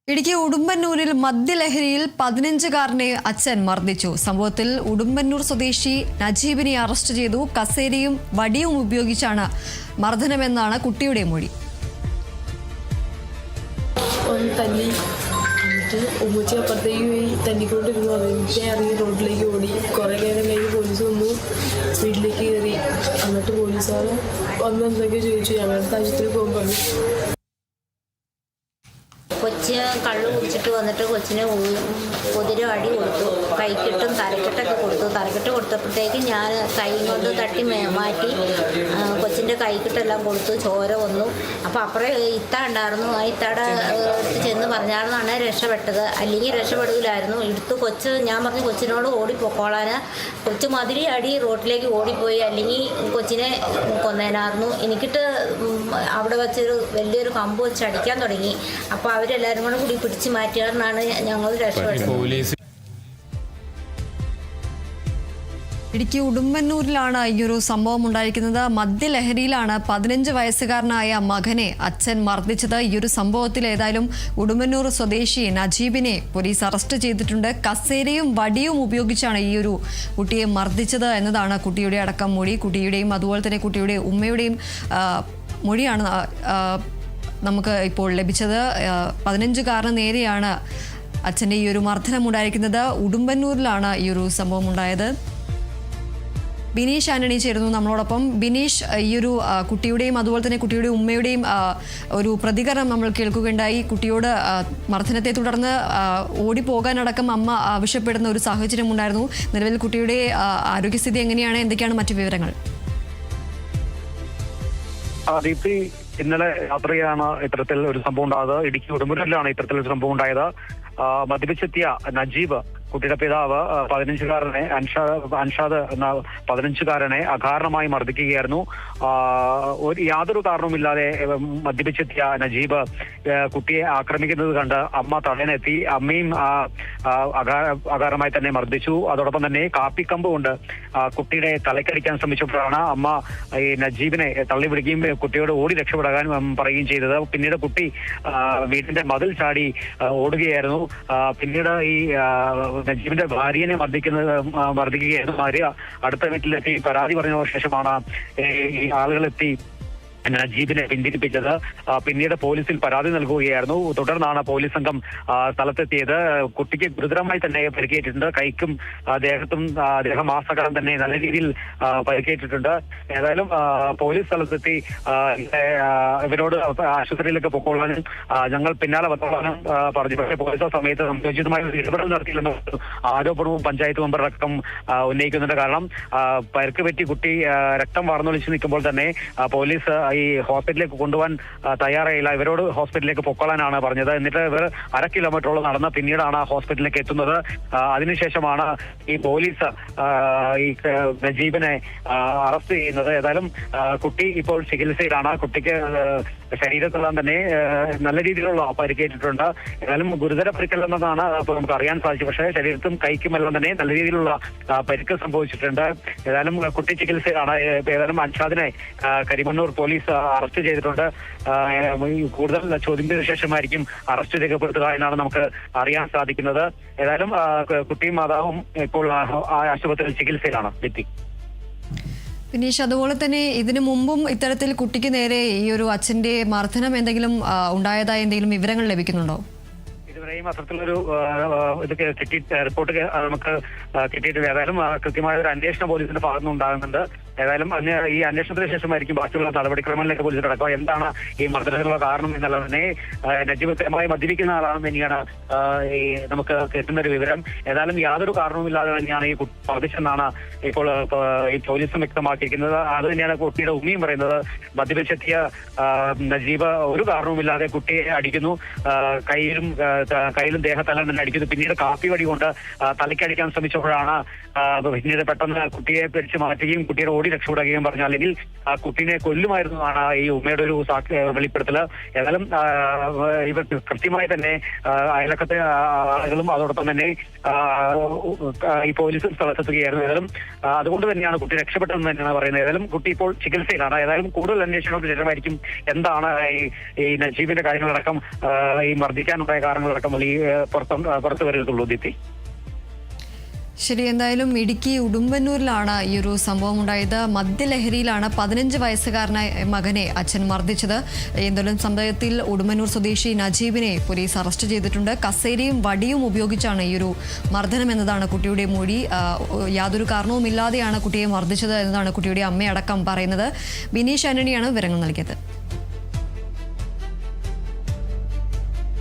ഇടുക്കി ഉടുമ്പന്നൂരിൽ മദ്യലഹരിയിൽ 15-കാരനെ അച്ഛൻ മർദ്ദിച്ചു. സംഭവത്തിൽ ഉടുമ്പന്നൂർ സ്വദേശി നജീബിനെ അറസ്റ്റ് ചെയ്തു. കസേരയും വടിയും ഉപയോഗിച്ചാണ് മർദ്ദനമെന്നാണ് കുട്ടിയുടെ മൊഴി. ഉമ്മച്ചി അപ്പുറത്തേക്ക് പോയി തന്നിക്കൊണ്ടിരുന്നു. അതെനിക്ക് ഇറങ്ങി റോഡിലേക്ക് ഓടി. കുറേ നേരം കഴിഞ്ഞ് പോലീസ് വന്നു, വീട്ടിലേക്ക് കയറി. എന്നിട്ട് പോലീസുകാർ വന്ന് എന്തൊക്കെ ചോദിച്ചു. ഞങ്ങളുടെ ആശുപത്രിയിൽ പോകുമ്പോൾ കൊച്ച് കള്ള് കുടിച്ചിട്ട് വന്നിട്ട് കൊച്ചിന് കുതിര അടി കൊടുത്തു. കൈക്കെട്ടും തലക്കെട്ടൊക്കെ കൊടുത്തു. തലക്കെട്ട് കൊടുത്തപ്പോഴത്തേക്ക് ഞാൻ കൈ കൊണ്ട് തട്ടി മാറ്റി കൊച്ചിൻ്റെ കൈക്കെട്ടെല്ലാം കൊടുത്തു. ചോര വന്നു. അപ്പോൾ അപ്പുറം ഇത്ത ഉണ്ടായിരുന്നു. ആ ഇത്തയുടെ അടുത്ത് ചെന്ന് പറഞ്ഞാണെന്നാണ് രക്ഷപ്പെട്ടത്. അല്ലെങ്കിൽ രക്ഷപ്പെടുകയില്ലായിരുന്നു. എടുത്ത് ഞാൻ പറഞ്ഞു കൊച്ചിനോട് ഓടിപ്പോക്കോളാൻ. കൊച്ചു മതിരി അടി റോട്ടിലേക്ക് ഓടിപ്പോയി. അല്ലെങ്കിൽ കൊച്ചിനെ കൊന്നേനായിരുന്നു. എനിക്കിട്ട് അവിടെ വെച്ചൊരു വലിയൊരു കമ്പ് വെച്ച് അടിക്കാൻ തുടങ്ങി. അപ്പോൾ അവരെല്ലാവരും കൂടി പിടിച്ച് മാറ്റിയാണെന്നാണ് ഞങ്ങൾ രക്ഷപ്പെട്ടത്. ഇടുക്കി ഉടുമ്പന്നൂരിലാണ് ഈയൊരു സംഭവം ഉണ്ടായിരിക്കുന്നത്. മദ്യലഹരിയിലാണ് 15 വയസ്സുകാരനായ മകനെ അച്ഛൻ മർദ്ദിച്ചത്. ഈയൊരു സംഭവത്തിൽ ഏതായാലും ഉടുമ്പന്നൂർ സ്വദേശി നജീബിനെ പോലീസ് അറസ്റ്റ് ചെയ്തിട്ടുണ്ട്. കസേരയും വടിയും ഉപയോഗിച്ചാണ് ഈയൊരു കുട്ടിയെ മർദ്ദിച്ചത് എന്നതാണ് കുട്ടിയുടെ അടക്കം മൊഴി. കുട്ടിയുടെയും അതുപോലെ തന്നെ കുട്ടിയുടെ ഉമ്മയുടെയും മൊഴിയാണ് നമുക്ക് ഇപ്പോൾ ലഭിച്ചത്. 15-കാരന് നേരെയാണ് അച്ഛൻ്റെ ഈ ഒരു മർദ്ദനം ഉണ്ടായിരിക്കുന്നത്. ഉടുമ്പന്നൂരിലാണ് ഈ ഒരു സംഭവം ഉണ്ടായത്. ബിനീഷ് ആന്റണി ചേരുന്നു നമ്മളോടൊപ്പം. ബിനീഷ്, ഈ ഒരു കുട്ടിയുടെയും അതുപോലെ തന്നെ കുട്ടിയുടെ ഉമ്മയുടെയും ഒരു പ്രതികരണം നമ്മൾ കേൾക്കുകയുണ്ടായി. കുട്ടിയോട് മർദ്ദനത്തെ തുടർന്ന് ഓടിപ്പോകാനടക്കം അമ്മ ആവശ്യപ്പെടുന്ന ഒരു സാഹചര്യം ഉണ്ടായിരുന്നു. നിലവിൽ കുട്ടിയുടെ ആരോഗ്യസ്ഥിതി എങ്ങനെയാണ്? എന്തൊക്കെയാണ് മറ്റു വിവരങ്ങൾ? ദീപ്തി, ഇന്നലെ രാത്രിയാണ് ഇത്തരത്തിൽ ഒരു സംഭവം ഉണ്ടായത്. ഇടുക്കി ഉടുമ്പന്നൂരിലാണ് ഇത്തരത്തിലൊരു സംഭവം ഉണ്ടായത്. മദ്യപിച്ചെത്തിയ നജീബ്, കുട്ടിയുടെ പിതാവ്, 15-കാരനെ അൻഷാദ് എന്ന 15-കാരനെ അകാരണമായി മർദ്ദിക്കുകയായിരുന്നു. യാതൊരു കാരണവുമില്ലാതെ മദ്യപിച്ചെത്തിയ നജീബ് കുട്ടിയെ ആക്രമിക്കുന്നത് കണ്ട് അമ്മ തടയാനെത്തി. അമ്മയും അകാരണമായി തന്നെ മർദ്ദിച്ചു. അതോടൊപ്പം തന്നെ കാപ്പിക്കമ്പ് കൊണ്ട് കുട്ടിയുടെ തലക്കടിക്കാൻ ശ്രമിച്ചപ്പോഴാണ് അമ്മ ഈ നജീബിനെ തള്ളിവിടുകയും കുട്ടിയോട് ഓടി രക്ഷപ്പെടാൻ പറയുകയും ചെയ്തത്. പിന്നീട് കുട്ടി വീടിന്റെ മതിൽ ചാടി ഓടുകയായിരുന്നു. പിന്നീട് ഈ നജീബിന്റെ ഭാര്യനെ മർദ്ദിക്കുകയായിരുന്നു. ഭാര്യ അടുത്ത വീട്ടിലെത്തി പരാതി പറഞ്ഞ ശേഷമാണ് ഈ ആളുകളെത്തി നജീബിനെ പിന്തിരിപ്പിച്ചത്. പിന്നീട് പോലീസിൽ പരാതി നൽകുകയായിരുന്നു. തുടർന്നാണ് പോലീസ് സംഘം സ്ഥലത്തെത്തിയത്. കുട്ടിക്ക് ഗുരുതരമായി തന്നെ പരിക്കേറ്റിട്ടുണ്ട്. കൈക്കും ദേഹത്തും ദേഹമാസകലം തന്നെ നല്ല രീതിയിൽ പരിക്കേറ്റിട്ടുണ്ട്. ഏതായാലും പോലീസ് സ്ഥലത്തെത്തി ഇവരോട് ആശുപത്രിയിലേക്ക് പൊക്കോളാനും ഞങ്ങൾ പിന്നാലെ വന്നോളാനും പറഞ്ഞു. പക്ഷേ പോലീസ് ആ സമയത്ത് സംയോജിതമായ ഒരു ഇടപെടൽ നടത്തിയില്ലെന്ന് ആരോപണവും പഞ്ചായത്ത് മെമ്പറടക്കം ഉന്നയിക്കുന്നുണ്ട്. കാരണം പരിക്ക് പറ്റി കുട്ടി രക്തം വാർന്നൊലിച്ച് നിൽക്കുമ്പോൾ തന്നെ പോലീസ് ഈ ഹോസ്പിറ്റലിലേക്ക് കൊണ്ടുപോകാൻ തയ്യാറായില്ല. ഇവരോട് ഹോസ്പിറ്റലിലേക്ക് പൊക്കോളാനാണ് പറഞ്ഞത്. എന്നിട്ട് ഇവർ 1/2 കിലോമീറ്ററോളം നടന്ന് പിന്നീടാണ് ഹോസ്പിറ്റലിലേക്ക് എത്തുന്നത്. അതിനുശേഷമാണ് ഈ പോലീസ് ഈ നജീബിനെ അറസ്റ്റ് ചെയ്യുന്നത്. ഏതായാലും കുട്ടി ഇപ്പോൾ ചികിത്സയിലാണ്. കുട്ടിക്ക് ശരീരത്തെല്ലാം തന്നെ നല്ല രീതിയിലുള്ള പരിക്കേറ്റിട്ടുണ്ട്. ഏതായാലും ഗുരുതര പരിക്കല്ലെന്നതാണ് നമുക്ക് അറിയാൻ സാധിച്ചത്. പക്ഷേ ശരീരത്തും കൈക്കുമെല്ലാം തന്നെ നല്ല രീതിയിലുള്ള പരിക്ക് സംഭവിച്ചിട്ടുണ്ട്. ഏതായാലും കുട്ടി ചികിത്സയിലാണ്. ഏതായാലും അൻഷാദിനെ കരിമണ്ണൂർ പോലീസ് അറസ്റ്റ് ചെയ്തിട്ടുണ്ട്. കൂടുതൽ ചോദ്യത്തിന് ശേഷമായിരിക്കും അറസ്റ്റ് രേഖപ്പെടുത്തുക എന്നാണ് നമുക്ക് അറിയാൻ സാധിക്കുന്നത്. ഏതായാലും കുട്ടിയും മാതാവും ഇപ്പോൾ ആശുപത്രിയിൽ ചികിത്സയിലാണ്. എത്തി ബിനീഷ്, അതുപോലെ തന്നെ ഇതിനു മുമ്പും ഇത്തരത്തിൽ കുട്ടിക്ക് നേരെ ഈ ഒരു അച്ഛന്റെ മർദ്ദനം എന്തെങ്കിലും ഉണ്ടായതായി എന്തെങ്കിലും വിവരങ്ങൾ ലഭിക്കുന്നുണ്ടോ? ഇതുവരെയും അത്തരത്തിലൊരു ഇതൊക്കെ റിപ്പോർട്ട് നമുക്ക് കിട്ടിയിട്ടില്ല. ഏതായാലും കൃത്യമായ ഒരു അന്വേഷണം പോലീസിന്റെ ഭാഗത്തുനിന്ന് ഉണ്ടാകുന്നുണ്ട്. ഏതായാലും ഈ അന്വേഷണത്തിന് ശേഷമായിരിക്കും ബാക്കിയുള്ള നടപടിക്രമങ്ങളിലേക്ക് പോലീസ് നടക്കുക. എന്താണ് ഈ മർദ്ദനത്തിനുള്ള കാരണം എന്നുള്ളത് തന്നെ നജീബ് സ്ഥിരമായി മദ്യപിക്കുന്ന ആളാണെന്ന് തന്നെയാണ് ഈ നമുക്ക് കിട്ടുന്ന ഒരു വിവരം. ഏതായാലും യാതൊരു കാരണവുമില്ലാതെ തന്നെയാണ് ഈ കുട്ടി മർദ്ദിച്ചെന്നാണ് ഇപ്പോൾ ഈ പോലീസും വ്യക്തമാക്കിയിരിക്കുന്നത്. അത് തന്നെയാണ് കുട്ടിയുടെ ഉമ്മയും പറയുന്നത്. മദ്യപിച്ചെത്തിയ നജീബ് ഒരു കാരണവുമില്ലാതെ കുട്ടിയെ അടിക്കുന്നു. കയ്യിലും ദേഹത്തെല്ലാം തന്നെ അടിക്കുന്നു. പിന്നീട് കാപ്പി വടി കൊണ്ട് തലയ്ക്കടിക്കാൻ ശ്രമിച്ചപ്പോഴാണ് പിന്നീട് പെട്ടെന്ന് കുട്ടിയെ പിടിച്ചു മാറ്റുകയും കുട്ടിയുടെ ഓടി രക്ഷപ്പെടുകയും പറഞ്ഞു. അല്ലെങ്കിൽ ആ കുട്ടീനെ കൊല്ലുമായിരുന്നതാണ് ഈ ഉമ്മയുടെ ഒരു വെളിപ്പെടുത്തൽ. ഏതായാലും ഇവർ കൃത്യമായി തന്നെ അയലക്കത്തെ ആളുകളും അതോടൊപ്പം തന്നെ ഈ പോലീസും സ്ഥലത്തെത്തുകയായിരുന്നു. ഏതായാലും അതുകൊണ്ട് തന്നെയാണ് കുട്ടി രക്ഷപ്പെട്ടതെന്ന് തന്നെയാണ് പറയുന്നത്. ഏതായാലും കുട്ടി ഇപ്പോൾ ചികിത്സയിലാണ്. ഏതായാലും കൂടുതൽ അന്വേഷണങ്ങൾക്ക് ശേഷമായിരിക്കും എന്താണ് ഈ നജീബിന്റെ കാര്യങ്ങളടക്കം ഈ മർദ്ദിക്കാനുണ്ടായ കാരണങ്ങളടക്കം പുറത്തു വരുന്നുള്ളൂ. ദീപ്തി, ശരി, എന്തായാലും ഇടുക്കി ഉടുമ്പന്നൂരിലാണ് ഈ ഒരു സംഭവം ഉണ്ടായത്. മദ്യലഹരിയിലാണ് 15 വയസ്സുകാരനായ മകനെ അച്ഛൻ മർദ്ദിച്ചത്. എന്തായാലും സംഭവത്തിൽ ഉടുമ്പന്നൂർ സ്വദേശി നജീബിനെ പോലീസ് അറസ്റ്റ് ചെയ്തിട്ടുണ്ട്. കസേരയും വടിയും ഉപയോഗിച്ചാണ് ഈ ഒരു മർദ്ദനം എന്നതാണ് കുട്ടിയുടെ മൊഴി. യാതൊരു കാരണവുമില്ലാതെയാണ് കുട്ടിയെ മർദ്ദിച്ചത് എന്നതാണ് കുട്ടിയുടെ അമ്മയടക്കം പറയുന്നത്. ബിനീഷ് ആന്റണിയാണ് വിവരങ്ങൾ നൽകിയത്.